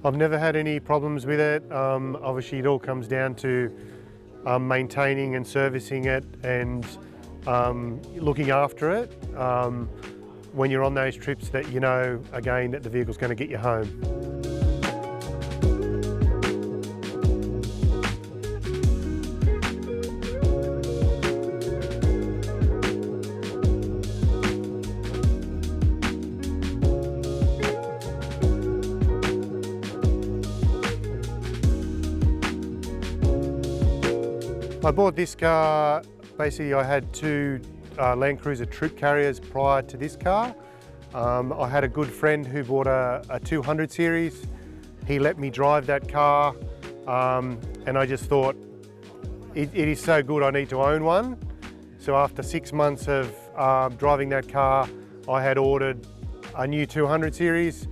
I've never had any problems with it. Obviously it all comes down to maintaining and servicing it and looking after it when you're on those trips that you know, again, that the vehicle's going to get you home. I bought this car, basically I had two Land Cruiser troop carriers prior to this car. I had a good friend who bought a 200 series. He let me drive that car and I just thought it is so good I need to own one. So after 6 months of driving that car, I had ordered a new 200 series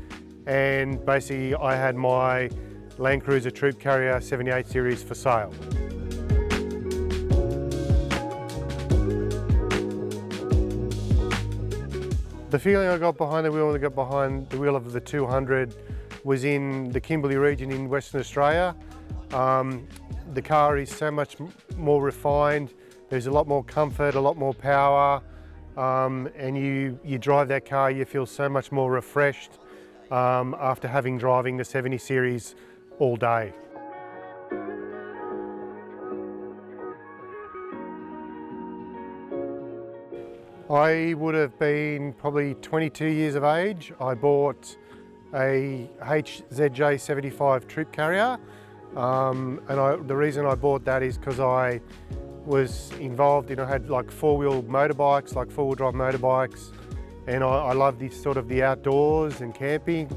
and basically I had my Land Cruiser Troop Carrier 78 series for sale. The feeling I got behind the wheel when I got behind the wheel of the 200 was in the Kimberley region in Western Australia. The car is so much more refined. There's a lot more comfort, a lot more power, and you drive that car, you feel so much more refreshed after driving the 70 series all day. I would have been probably 22 years of age. I bought a HZJ 75 troop carrier the reason I bought that is because I was involved in, I had like four-wheel motorbikes, like four-wheel drive motorbikes, and I love this sort of the outdoors and camping,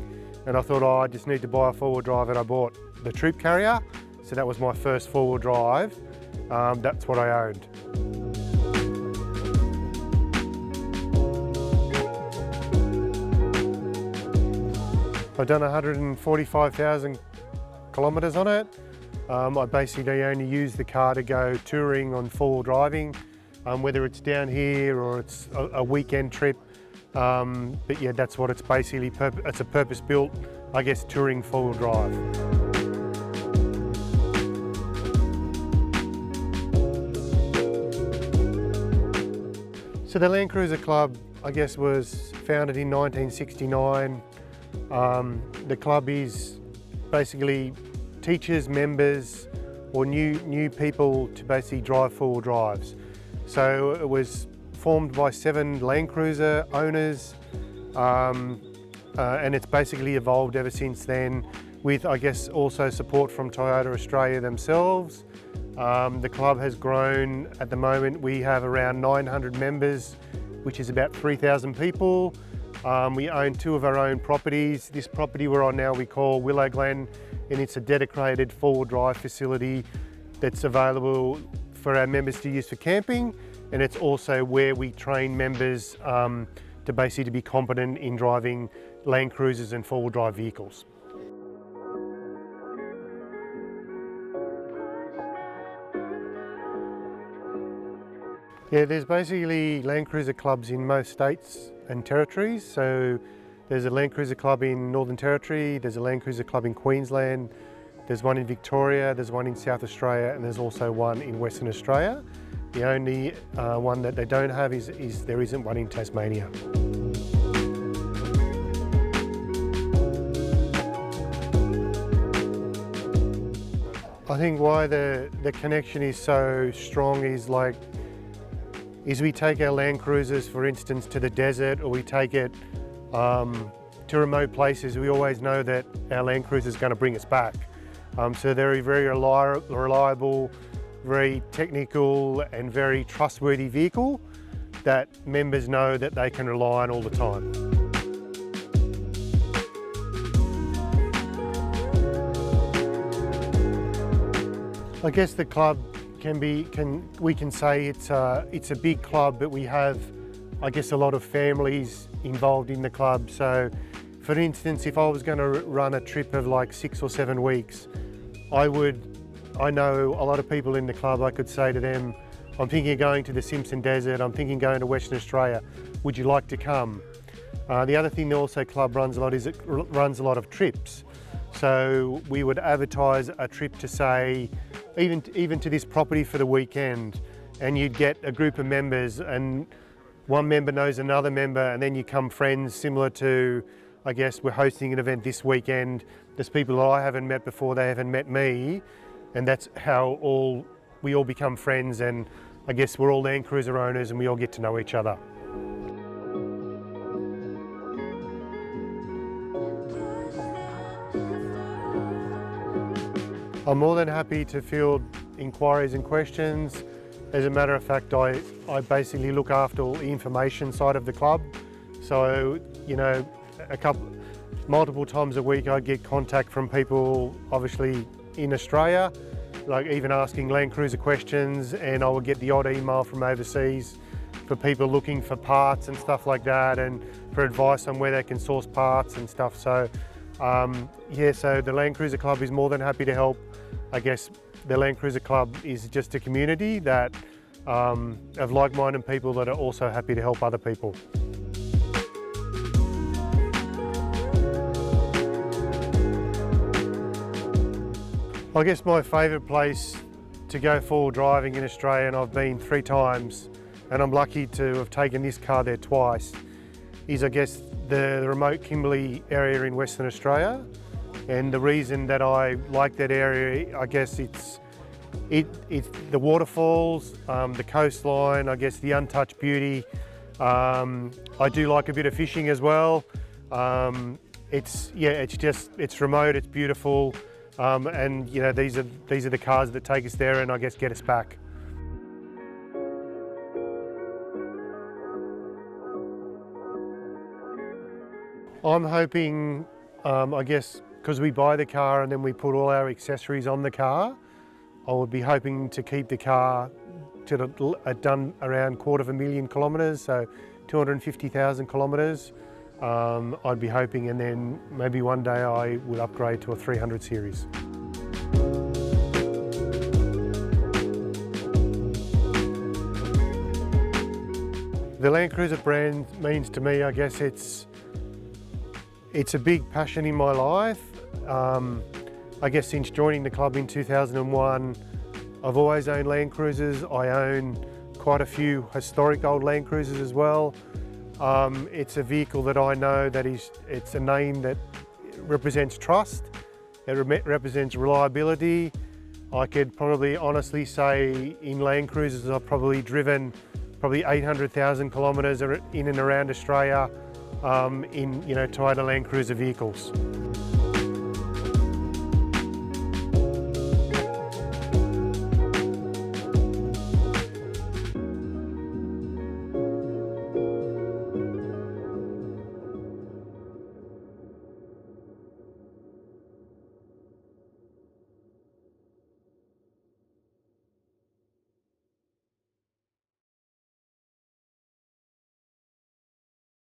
and I thought, oh, I just need to buy a four-wheel drive, and I bought the troop carrier, so that was my first four-wheel drive. That's what I owned. I've done 145,000 kilometres on it. I basically only use the car to go touring on four-wheel driving, whether it's down here or it's a weekend trip. But yeah, that's what it's basically, it's a purpose-built, I guess, touring four-wheel drive. So the Land Cruiser Club, I guess, was founded in 1969. The club is basically teaches members or new people to basically drive four-wheel drives. So it was formed by 7 Land Cruiser owners, and it's basically evolved ever since then with, I guess, also support from Toyota Australia themselves. The club has grown. At the moment we have around 900 members, which is about 3,000 people. We own 2 of our own properties. This property we're on now we call Willow Glen, and it's a dedicated four-wheel drive facility that's available for our members to use for camping, and it's also where we train members to basically be competent in driving Land Cruisers and four-wheel drive vehicles. Yeah, there's basically Land Cruiser clubs in most states and territories. So there's a Land Cruiser club in Northern Territory, there's a Land Cruiser club in Queensland, there's one in Victoria, there's one in South Australia, and there's also one in Western Australia. The only one that they don't have is there isn't one in Tasmania. I think why the connection is so strong is we take our Land Cruisers, for instance, to the desert, or we take it to remote places. We always know that our Land Cruiser is going to bring us back. So they're a very reliable, very technical and very trustworthy vehicle that members know that they can rely on all the time. I guess the club we can say it's a big club, but we have, I guess, a lot of families involved in the club. So for instance, if I was going to run a trip of like 6 or 7 weeks, I know a lot of people in the club. I could say to them, I'm thinking of going to the Simpson Desert, I'm thinking of going to Western Australia, would you like to come? The other thing the also club runs a lot is it runs a lot of trips. So we would advertise a trip to, say, even to this property for the weekend, and you'd get a group of members, and one member knows another member, and then you become friends, similar to, I guess, we're hosting an event this weekend. There's people that I haven't met before, they haven't met me, and that's how we all become friends, and I guess we're all Land Cruiser owners and we all get to know each other. I'm more than happy to field inquiries and questions. As a matter of fact, I basically look after all the information side of the club. So, you know, multiple times a week I get contact from people, obviously in Australia, like even asking Land Cruiser questions, and I will get the odd email from overseas for people looking for parts and stuff like that, and for advice on where they can source parts and stuff. So yeah, so the Land Cruiser Club is more than happy to help. I guess the Land Cruiser Club is just a community that of like-minded people that are also happy to help other people. I guess my favourite place to go four-wheel driving in Australia, and I've been 3 times, and I'm lucky to have taken this car there twice, is I guess the remote Kimberley area in Western Australia. And the reason that I like that area, I guess it's the waterfalls, the coastline, I guess the untouched beauty. I do like a bit of fishing as well. It's remote, it's beautiful. And you know, these are the cars that take us there and I guess get us back. I'm hoping, I guess, because we buy the car and then we put all our accessories on the car, I would be hoping to keep the car to done around 250,000 kilometres, so 250,000 kilometres. I'd be hoping, and then maybe one day I would upgrade to a 300 series. The Land Cruiser brand means to me, I guess it's a big passion in my life. I guess since joining the club in 2001, I've always owned Land Cruisers. I own quite a few historic old Land Cruisers as well. It's a vehicle that I know that it's a name that represents trust, it represents reliability. I could probably honestly say in Land Cruisers I've probably driven 800,000 kilometres in and around Australia in Toyota Land Cruiser vehicles.